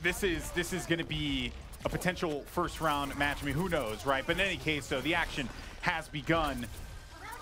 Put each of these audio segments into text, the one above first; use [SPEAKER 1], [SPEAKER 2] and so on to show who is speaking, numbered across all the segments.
[SPEAKER 1] This is going to be a potential first-round match. I mean, who knows, right? But in any case, though, the action has begun.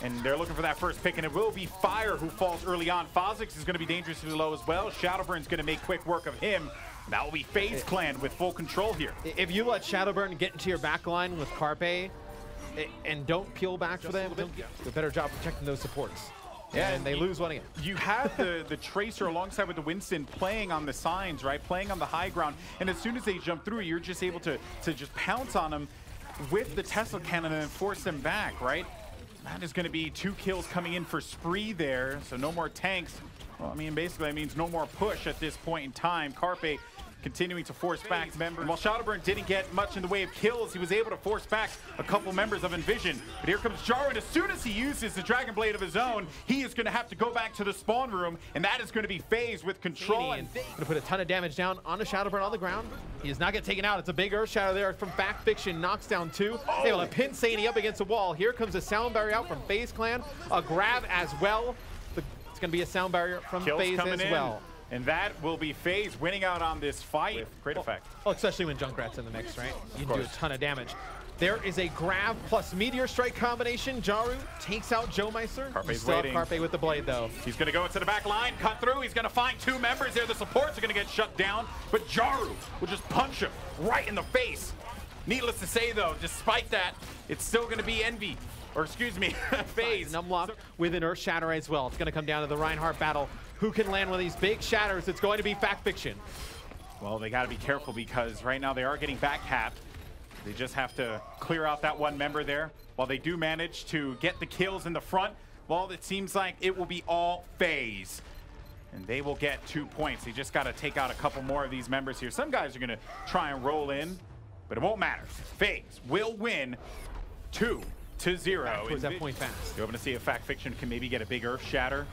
[SPEAKER 1] And they're looking for that first pick, and it will be Fire who falls early on. Phosix is going to be dangerously low as well. Shadowburn's going to make quick work of him. That will be FaZe Clan with full control here.
[SPEAKER 2] If you let Shadowburn get into your back line with Carpe and don't peel back for them, do a better job protecting those supports. Yeah, and they lose one again.
[SPEAKER 1] You have the Tracer alongside with the Winston playing on the signs, right? Playing on the high ground. And as soon as they jump through, you're just able to just pounce on them with the Tesla cannon and force them back, right? That is going to be 2 kills coming in for Spree there, so no more tanks. Well, I mean, basically that means no more push at this point in time. Carpe continuing to force back members. While Shadowburn didn't get much in the way of kills, he was able to force back a couple members of Envision. But here comes Jaru, and as soon as he uses the Dragon Blade of his own, he is going to have to go back to the spawn room, and that is going to be FaZe with control.
[SPEAKER 2] And going to put a ton of damage down onto Shadowburn on the ground. He does not get taken out. It's a big Earth Shadow there from Fact Fiction. Knocks down 2. Able to pin Saney up against the wall. Here comes a Sound Barrier out from FaZe Clan. A grab as well. It's going to be a Sound Barrier from FaZe as well.
[SPEAKER 1] And that will be FaZe winning out on this fight. Great effect.
[SPEAKER 2] Well, especially when Junkrat's in the mix, right? You can do a ton of damage. There is a grab plus Meteor Strike combination. Jaru takes out Joe Meister.
[SPEAKER 1] Carpe's waiting.
[SPEAKER 2] Carpe with the blade, though.
[SPEAKER 1] He's going to go into the back line, cut through. He's going to find 2 members there. The supports are going to get shut down, but Jaru will just punch him right in the face. Needless to say, though, despite that, it's still going to be Envy. Or excuse me, FaZe.
[SPEAKER 2] Numlock with an Earth Shatter as well. It's going to come down to the Reinhardt battle. Who can land one of these big shatters? It's going to be Fact Fiction.
[SPEAKER 1] Well, they got to be careful because right now they are getting back capped. They just have to clear out that 1 member there. While they do manage to get the kills in the front, well, it seems like it will be all FaZe. And they will get 2 points. They just got to take out a couple more of these members here. Some guys are going to try and roll in, but it won't matter. FaZe will win 2-0.
[SPEAKER 2] Towards that point fast.
[SPEAKER 1] You're hoping to see if Fact Fiction can maybe get a big Earth Shatter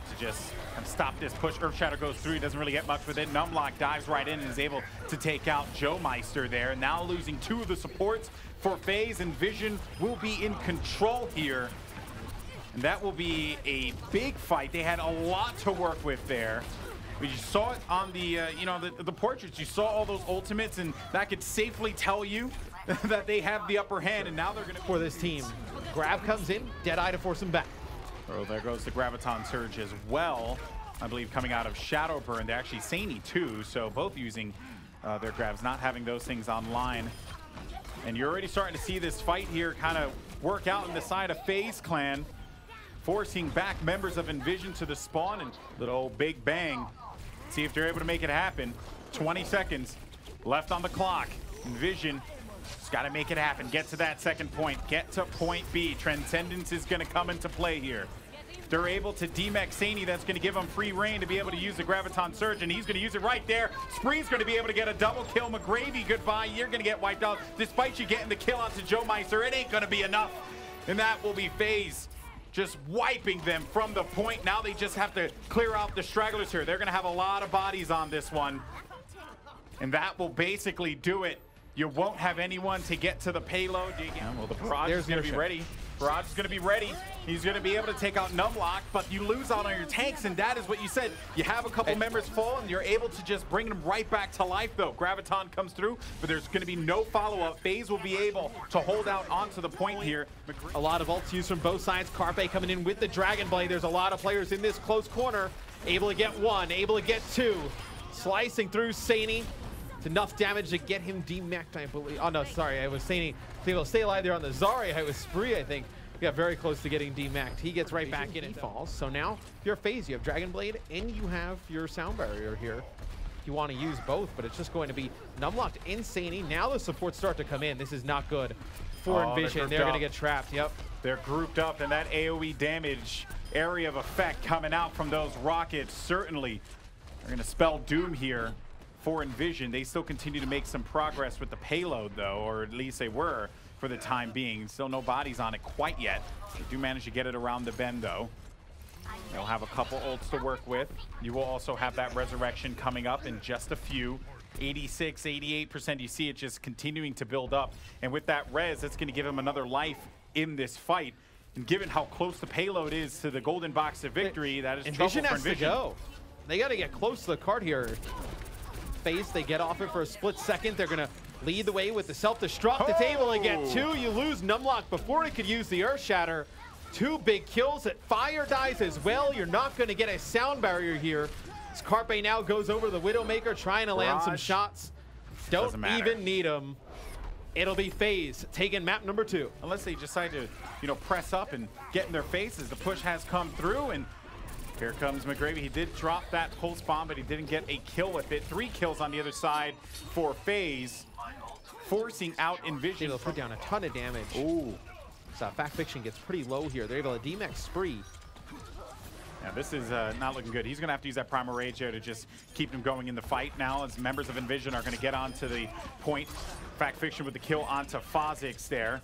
[SPEAKER 1] to just kind of stop this push. Earth Shatter goes through, doesn't really get much with it. Numlock dives right in and is able to take out Joe Meister there. Now losing 2 of the supports for FaZe, and Vision will be in control here. And that will be a big fight. They had a lot to work with there. You saw it on the, the portraits. You saw all those ultimates, and that could safely tell you that they have the upper hand, and now they're going to...
[SPEAKER 2] For this team, Grab comes in, Deadeye to force him back.
[SPEAKER 1] Oh, there goes the Graviton Surge as well. I believe coming out of Shadowburn. They're actually Saney too, so both using their grabs, not having those things online. And you're already starting to see this fight here kind of work out in the side of FaZe Clan, forcing back members of Envision to the spawn, and little old Big Bang. See if they're able to make it happen. 20 seconds left on the clock. Envision just got to make it happen. Get to that second point. Get to point B. Transcendence is going to come into play here. If they're able to demech Saney, that's going to give them free reign to be able to use the Graviton Surge, and he's going to use it right there. Spree's going to be able to get a double kill. McGravy, goodbye. You're going to get wiped out. Despite you getting the kill onto Joe Meister, it ain't going to be enough. And that will be FaZe just wiping them from the point. Now they just have to clear out the stragglers here. They're going to have a lot of bodies on this one. And that will basically do it. You won't have anyone to get to the payload. Yeah, well, the Barrage is going to be ready. Barrage is going to be ready. He's going to be able to take out Numlock, but you lose out on your tanks, and that is what you said. You have a couple members fall, and you're able to just bring them right back to life, though. Graviton comes through, but there's going to be no follow-up. FaZe will be able to hold out onto the point here.
[SPEAKER 2] A lot of ults used from both sides. Carpe coming in with the Dragon Blade. There's a lot of players in this close corner. Able to get 1, able to get 2. Slicing through Saney. It's enough damage to get him demeched, I believe. Oh, no, sorry. I was Saney able to stay alive there on the Zarya. I was Spree, I think. We got very close to getting demeched. He gets right back in and falls. So now, if you're FaZe, you have Dragon Blade and you have your Sound Barrier here. You want to use both, but it's just going to be Numlocked and Saney. Now the supports start to come in. This is not good for Envision. They're going to get trapped. Yep.
[SPEAKER 1] They're grouped up, and that AoE damage area of effect coming out from those rockets certainly are going to spell doom here for Envision. They still continue to make some progress with the payload, though, or at least they were for the time being. Still no bodies on it quite yet. They do manage to get it around the bend, though. They'll have a couple ults to work with. You will also have that resurrection coming up in just a few. 86, 88%. You see it just continuing to build up. And with that res, that's going to give him another life in this fight. And given how close the payload is to the golden box of victory, that is trouble for Envision.
[SPEAKER 2] Envision has to go. They got to get close to the cart here. FaZe, they get off it for a split second. They're going to lead the way with the self-destruct. It's able to get 2. You lose Numlock before he could use the Earth Shatter. 2 big kills. At Fire dies as well. You're not going to get a sound barrier here. As Carpe now goes over the Widowmaker, trying to land some shots. Don't even need him. It'll be FaZe taking map number 2.
[SPEAKER 1] Unless they decide to, you know, press up and get in their faces. The push has come through, and here comes McGravy. He did drop that pulse bomb, but he didn't get a kill with it. 3 kills on the other side for FaZe, forcing out Envision.
[SPEAKER 2] They'll put down a ton of damage.
[SPEAKER 1] Ooh.
[SPEAKER 2] So Fact Fiction gets pretty low here. They're able to DMAX Spree.
[SPEAKER 1] Yeah, this is not looking good. He's going to have to use that Primal Rage here to just keep him going in the fight now, as members of Envision are going to get onto the point. Fact Fiction with the kill onto Fozix there.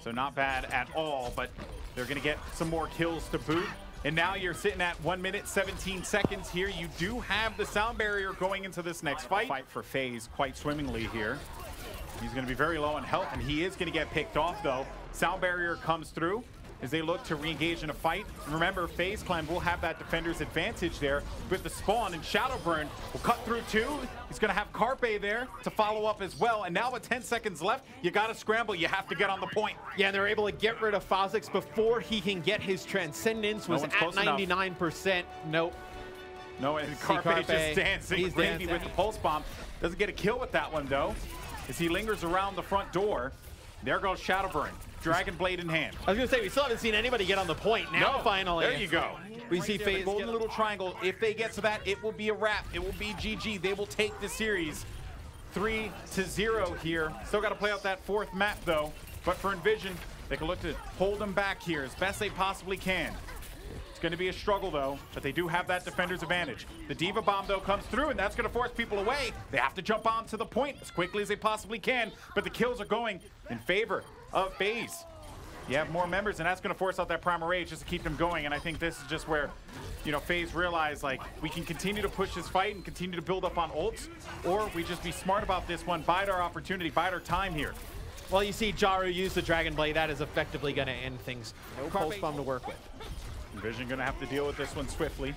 [SPEAKER 1] So not bad at all, but they're going to get some more kills to boot. And now you're sitting at 1 minute, 17 seconds here. You do have the sound barrier going into this next fight. Fight for FaZe quite swimmingly here. He's going to be very low on health, and he is going to get picked off, though. Sound barrier comes through as they look to re-engage in a fight. Remember, FaZe Clan will have that defender's advantage there with the spawn, and Shadowburn will cut through 2. He's going to have Carpe there to follow up as well. And now with 10 seconds left, you got to scramble. You have to get on the point.
[SPEAKER 2] Yeah, and they're able to get rid of Fozix before he can get his Transcendence. Was at 99%. Nope.
[SPEAKER 1] No, and Carpe just dancing. He's dancing with the pulse bomb. Doesn't get a kill with that one, though, as he lingers around the front door. There goes Shadowburn, Dragon Blade in hand.
[SPEAKER 2] I was going to say, we still haven't seen anybody get on the point. Now, finally.
[SPEAKER 1] There you go.
[SPEAKER 2] We see FaZe
[SPEAKER 1] golden little triangle. If they get to that, it will be a wrap. It will be GG. They will take the series 3-0 here. Still got to play out that 4th map, though. But for Envision, they can look to hold them back here as best they possibly can. It's going to be a struggle, though, but they do have that defender's advantage. The D.Va Bomb, though, comes through, and that's going to force people away. They have to jump onto the point as quickly as they possibly can, but the kills are going in favor of FaZe. You have more members, and that's going to force out that Primal Rage just to keep them going, and I think this is just where, you know, FaZe realize, like, we can continue to push this fight and continue to build up on ults, or we just be smart about this one, bide our opportunity, bide our time here.
[SPEAKER 2] Well, you see Jaru use the Dragon Blade. That is effectively going to end things. No pulse bomb to work with.
[SPEAKER 1] Envision going to have to deal with this one swiftly,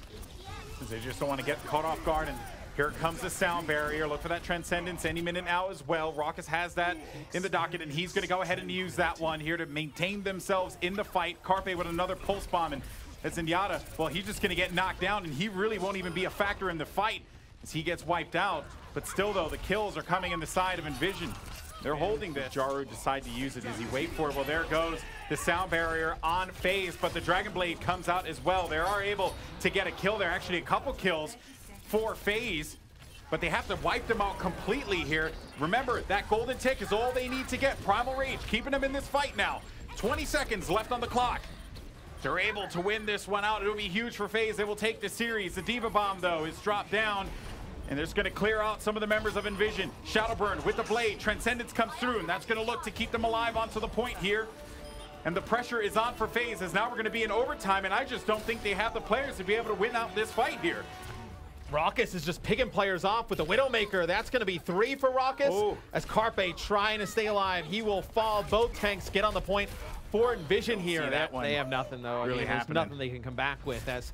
[SPEAKER 1] because they just don't want to get caught off guard. And here comes the sound barrier. Look for that Transcendence any minute now as well. Rawkus has that in the docket, and he's going to go ahead and use that one here to maintain themselves in the fight. Carpe with another pulse bomb, and Zenyatta, well, he's just going to get knocked down, and he really won't even be a factor in the fight as he gets wiped out. But still, though, the kills are coming in the side of Envision. They're holding this. Jaru decide to use it. Does he wait for it? Well, there goes the sound barrier on FaZe, but the Dragon Blade comes out as well. They are able to get a kill there. Actually, a couple kills for FaZe, but they have to wipe them out completely here. Remember, that golden tick is all they need to get. Primal Rage keeping them in this fight now. 20 seconds left on the clock. They're able to win this one out. It'll be huge for FaZe. They will take the series. The D.Va Bomb, though, is dropped down, and they're just going to clear out some of the members of Envision. Shadowburn with the blade. Transcendence comes through, and that's going to look to keep them alive onto the point here. And the pressure is on for FaZe, as now we're going to be in overtime, and I just don't think they have the players to be able to win out this fight here.
[SPEAKER 2] Rawkus is just picking players off with the Widowmaker. That's going to be 3 for Rawkus.
[SPEAKER 1] Oh.
[SPEAKER 2] As Carpe trying to stay alive. He will fall. Both tanks get on the point for Envision here. They have nothing, though.
[SPEAKER 1] Really
[SPEAKER 2] there's nothing they can come back with. As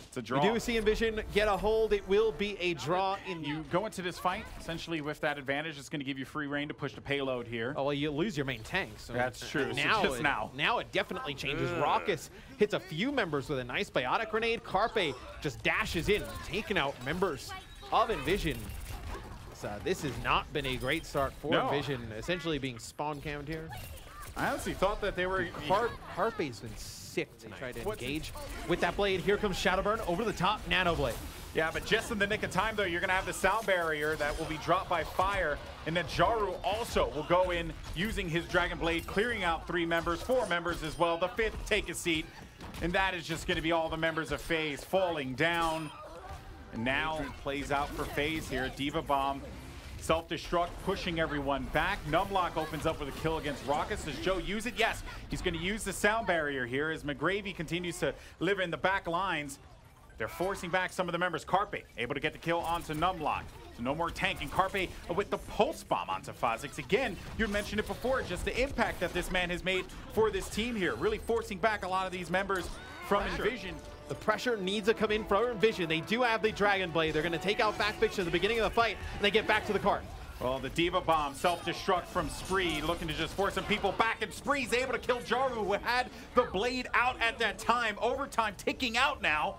[SPEAKER 1] it's a draw.
[SPEAKER 2] We do see Envision get a hold. It will be a draw.
[SPEAKER 1] You go into this fight essentially with that advantage. It's going to give you free reign to push the payload here.
[SPEAKER 2] Oh, well, you lose your main tank. So
[SPEAKER 1] that's true.
[SPEAKER 2] Now it definitely changes. Rawkus hits a few members with a nice biotic grenade. Carpe just dashes in, taking out members of Envision. So this has not been a great start for Envision, essentially being spawn cammed here.
[SPEAKER 1] I honestly thought that they were...
[SPEAKER 2] Carpe's been sick to try to engage with that blade. Here comes Shadowburn over the top, Nano Blade.
[SPEAKER 1] Yeah, but just in the nick of time, though, you're going to have the sound barrier that will be dropped by Fire, and then Jaru also will go in using his Dragon Blade, clearing out 3 members, 4 members as well. The 5th take a seat, and that is just going to be all the members of FaZe falling down. And now plays out for FaZe here. D.Va Bomb, self-destruct, pushing everyone back. Numlock opens up with a kill against Rawkus. Does Joe use it? Yes, he's going to use the sound barrier here as McGravy continues to live in the back lines. They're forcing back some of the members. Carpe able to get the kill onto Numlock. So no more tank, and Carpe with the pulse bomb onto Fozix. Again, you mentioned it before, just the impact that this man has made for this team here, really forcing back a lot of these members from Envision.
[SPEAKER 2] The pressure needs to come in from Envision. They do have the Dragon Blade. They're going to take out Fact Fiction at the beginning of the fight, and they get back to the cart.
[SPEAKER 1] Well, the Diva Bomb, self-destruct from Spree, looking to just force some people back, and Spree's able to kill Jaru, who had the blade out at that time. Overtime ticking out now.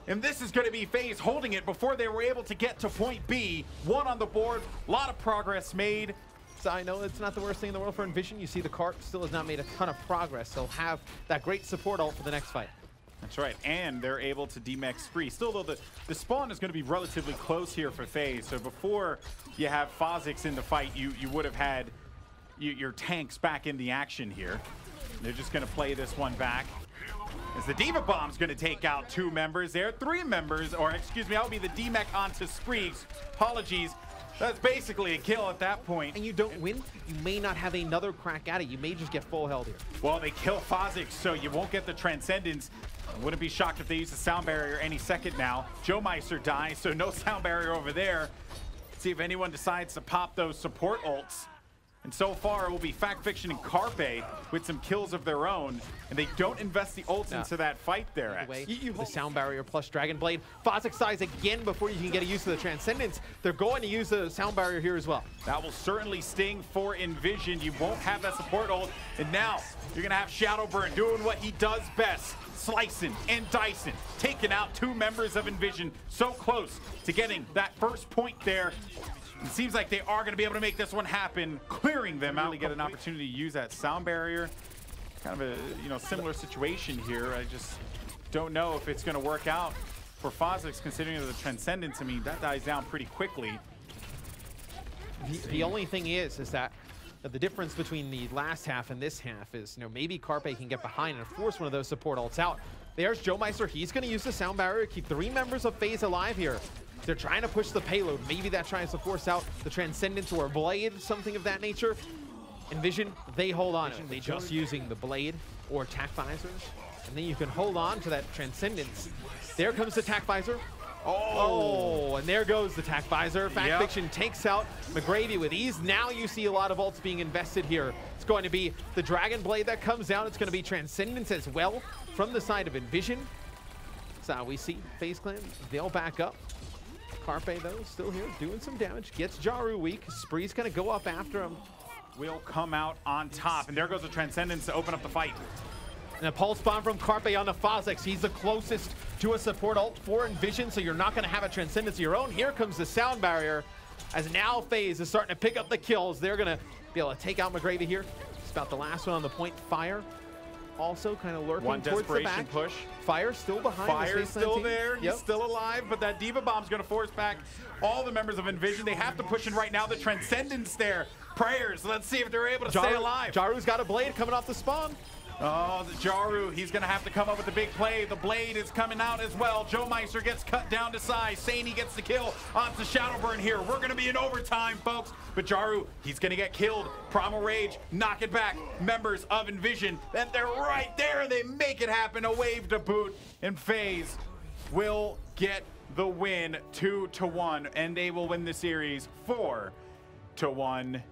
[SPEAKER 1] And this is going to be FaZe holding it before they were able to get to point B. 1 on the board, a lot of progress made.
[SPEAKER 2] So I know it's not the worst thing in the world for Envision. You see the cart still has not made a ton of progress. They'll have that great support ult for the next fight.
[SPEAKER 1] That's right, and they're able to demech Spree. Still, though, the spawn is going to be relatively close here for FaZe. So before you have Phozix in the fight, you would have had your tanks back in the action here. They're just going to play this one back. As the Diva Bomb's going to take out 2 members there. 3 members, or excuse me, that would be the demech onto Spree. Apologies. That's basically a kill at that point.
[SPEAKER 2] And you don't win, you may not have another crack at it. You may just get full held here.
[SPEAKER 1] Well, they kill Phozix, so you won't get the Transcendence. I wouldn't be shocked if they use the sound barrier any second now. Joemeister dies, so no sound barrier over there. See if anyone decides to pop those support ults. And so far, it will be Fact Fiction and Carpe with some kills of their own. And they don't invest the ults into that fight there, X.
[SPEAKER 2] The sound barrier plus Dragon Blade. Phozix dies again before you can get a use of the Transcendence. They're going to use the sound barrier here as well.
[SPEAKER 1] That will certainly sting for Envision. You won't have that support ult. And now, you're going to have Shadowburn doing what he does best. Slicing and dicing, taking out 2 members of Envision. So close to getting that first point there. It seems like they are going to be able to make this one happen, clearing them out. They get an opportunity to use that sound barrier. Kind of a similar situation here. I just don't know if it's going to work out for Phozix, considering the Transcendence. I mean, that dies down pretty quickly.
[SPEAKER 2] The only thing is that the difference between the last half and this half is, maybe Carpe can get behind and force one of those support ults out. There's Joemeister. He's going to use the sound barrier to keep 3 members of FaZe alive here. They're trying to push the payload. Maybe that tries to force out the Transcendence or a Blade, something of that nature. Envision, they hold on. They just using the Blade or Tac Visors. And then you can hold on to that Transcendence. There comes the Tac Visor. Oh, and there goes the Tac Visor. Fact Fiction takes out McGravy with ease. Now you see a lot of ults being invested here. It's going to be the Dragon Blade that comes out. It's going to be Transcendence as well from the side of Envision. So we see FaZe Clan, they'll back up. Carpe, though, still here, doing some damage. Gets Jaru weak. Spree's going to go up after him.
[SPEAKER 1] Will come out on top. And there goes the Transcendence to open up the fight.
[SPEAKER 2] And a pulse bomb from Carpe on the Phozix. He's the closest to a support ult for Envision, so you're not going to have a Transcendence of your own. Here comes the sound barrier, as now FaZe is starting to pick up the kills. They're going to be able to take out McGravy here. It's about the last one on the point. Fire also kind of lurking towards the back.
[SPEAKER 1] Push.
[SPEAKER 2] Fire still behind.
[SPEAKER 1] Fire's still there. He's still alive, but that Diva Bomb's going to force back all the members of Envision. They have to push in right now. The Transcendence there. Prayers. Let's see if they're able to stay alive.
[SPEAKER 2] Jaru's got a Blade coming off the spawn.
[SPEAKER 1] Oh, the Jaru, he's going to have to come up with the big play. The Blade is coming out as well. Joemeister gets cut down to size. Saini gets the kill onto Shadowburn here. We're going to be in overtime, folks. But Jaru, he's going to get killed. Primal Rage, knock it back. Members of Envision, and they're right there. They make it happen. A wave to boot, and FaZe will get the win 2-1, and they will win the series 4-1.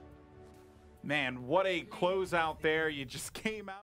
[SPEAKER 1] Man, what a closeout there. You just came out.